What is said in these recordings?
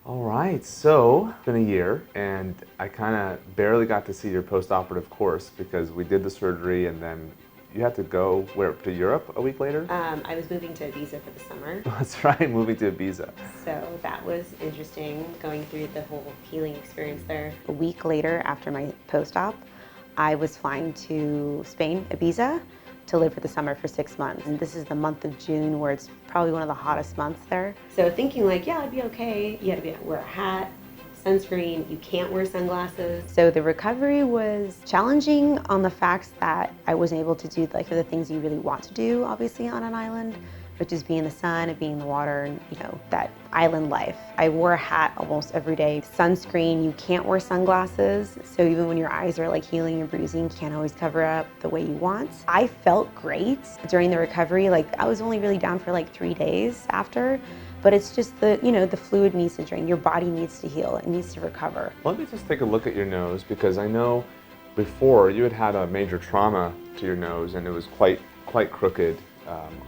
All right, so it's been a year, and I kind of barely got to see your post-operative course because we did the surgery and then you had to go where, to Europe a week later? I was moving to Ibiza for the summer. That's right, moving to Ibiza. So that was interesting, going through the whole healing experience there. A week later, after my post-op, I was flying to Spain, Ibiza, to live for the summer for 6 months. And this is the month of June, where it's probably one of the hottest months there. So thinking like, yeah, I'd be okay. You had to wear a hat, sunscreen, you can't wear sunglasses. So the recovery was challenging on the facts that I wasn't able to do like the things you really want to do, obviously, on an island, which is be in the sun and be in the water and, you know, that island life. I wore a hat almost every day. Sunscreen, you can't wear sunglasses. So even when your eyes are like healing and bruising, you can't always cover up the way you want. I felt great during the recovery. Like I was only really down for like 3 days after, but it's just the, you know, the fluid needs to drain. Your body needs to heal. It needs to recover. Let me just take a look at your nose because I know before you had a major trauma to your nose and it was quite crooked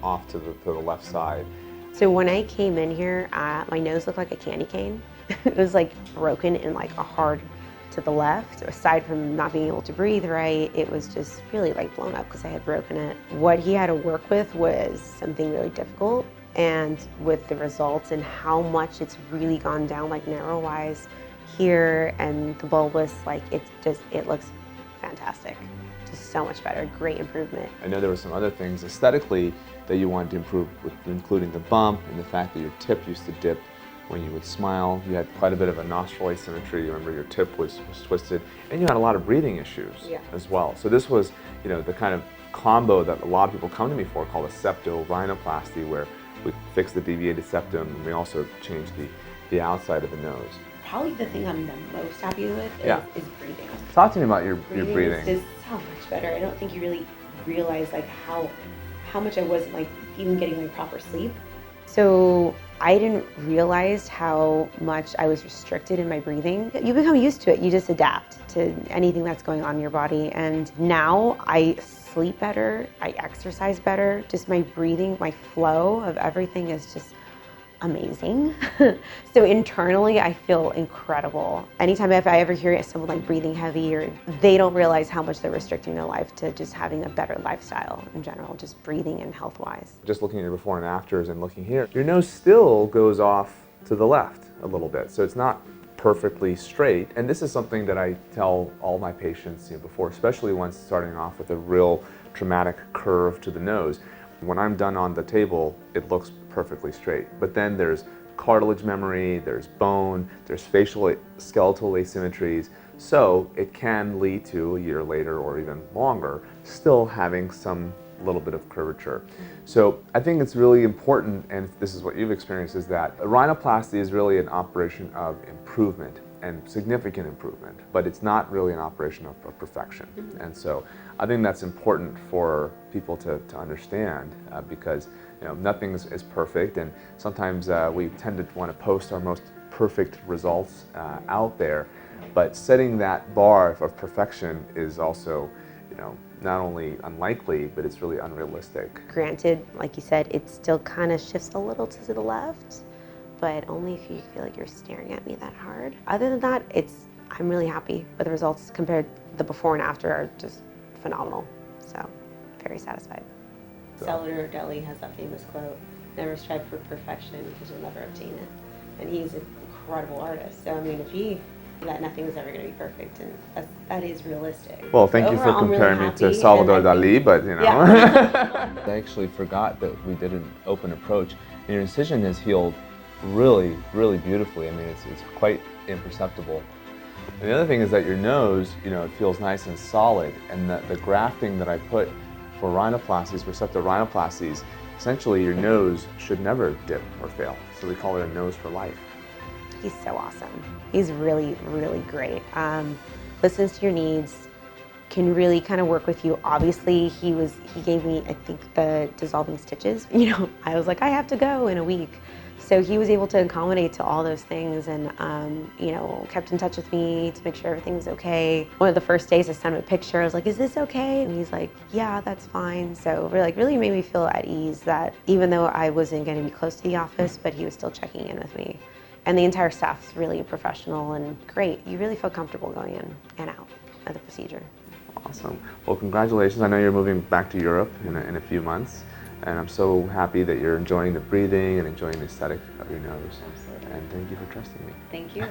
off to the left side. So when I came in here, my nose looked like a candy cane. It was like broken and like a hard to the left. So aside from not being able to breathe right, it was just really like blown up because I had broken it. What he had to work with was something really difficult, and with the results and how much it's really gone down, like narrow-wise here and the bulbous, like it looks fantastic. Just so much better, great improvement. I know there were some other things aesthetically that you wanted to improve, with including the bump and the fact that your tip used to dip when you would smile. You had quite a bit of a nostril asymmetry. You remember your tip was twisted, and you had a lot of breathing issues as well. So this was, you know, the kind of combo that a lot of people come to me for, called a septorhinoplasty, where we fixed the deviated septum and we also changed the outside of the nose. Probably the thing I'm the most happy with is breathing. Talk to me about your breathing. It's just so much better. I don't think you really realize like how much I wasn't like even getting like proper sleep. So I didn't realize how much I was restricted in my breathing. You become used to it. You just adapt to anything that's going on in your body. And now I sleep better, I exercise better. Just my breathing, my flow of everything is just amazing. So internally, I feel incredible. Anytime if I ever hear someone like breathing heavy, or they don't realize how much they're restricting their life to just having a better lifestyle in general, just breathing and health-wise. Just looking at your before and afters and looking here, your nose still goes off to the left a little bit. So it's not perfectly straight. And this is something that I tell all my patients, you know, before, especially ones starting off with a real traumatic curve to the nose. When I'm done on the table, it looks perfectly straight. But then there's cartilage memory, there's bone, there's facial skeletal asymmetries. So it can lead to, a year later or even longer, still having some little bit of curvature. So I think it's really important, and this is what you've experienced, is that a rhinoplasty is really an operation of improvement and significant improvement, but it's not really an operation of perfection. And so I think that's important for people to understand because, you know, nothing is perfect, and sometimes we tend to want to post our most perfect results out there, but setting that bar of perfection is also, you know, not only unlikely, but it's really unrealistic. Granted, like you said, it still kind of shifts a little to the left, but only if you feel like you're staring at me that hard. Other than that, I'm really happy with the results. Compared to the before and after are just phenomenal. So, very satisfied. Salvador Dali has that famous quote, "Never strive for perfection because you'll never obtain it." And he's an incredible artist. So I mean, that nothing is ever going to be perfect, and that is realistic. Well, thank you for comparing me to Salvador Dali, but you know. Yeah. I actually forgot that we did an open approach. And your incision has healed really, really beautifully. I mean, it's quite imperceptible. And the other thing is that your nose, you know, it feels nice and solid, and the grafting that I put for rhinoplasties, for septorhinoplasties, essentially your nose should never dip or fail. So we call it a nose for life. He's so awesome. He's really, really great. Listens to your needs, can really kind of work with you. Obviously, he gave me, I think, the dissolving stitches. You know, I was like, I have to go in a week. So he was able to accommodate to all those things, and you know, kept in touch with me to make sure everything's okay. One of the first days I sent him a picture, I was like, is this okay? And he's like, yeah, that's fine. So really made me feel at ease that even though I wasn't going to be close to the office, but he was still checking in with me. And the entire staff's really professional and great. You really feel comfortable going in and out of the procedure. Awesome. Well, congratulations. I know you're moving back to Europe in a few months, and I'm so happy that you're enjoying the breathing and enjoying the aesthetic of your nose. Absolutely. And thank you for trusting me. Thank you.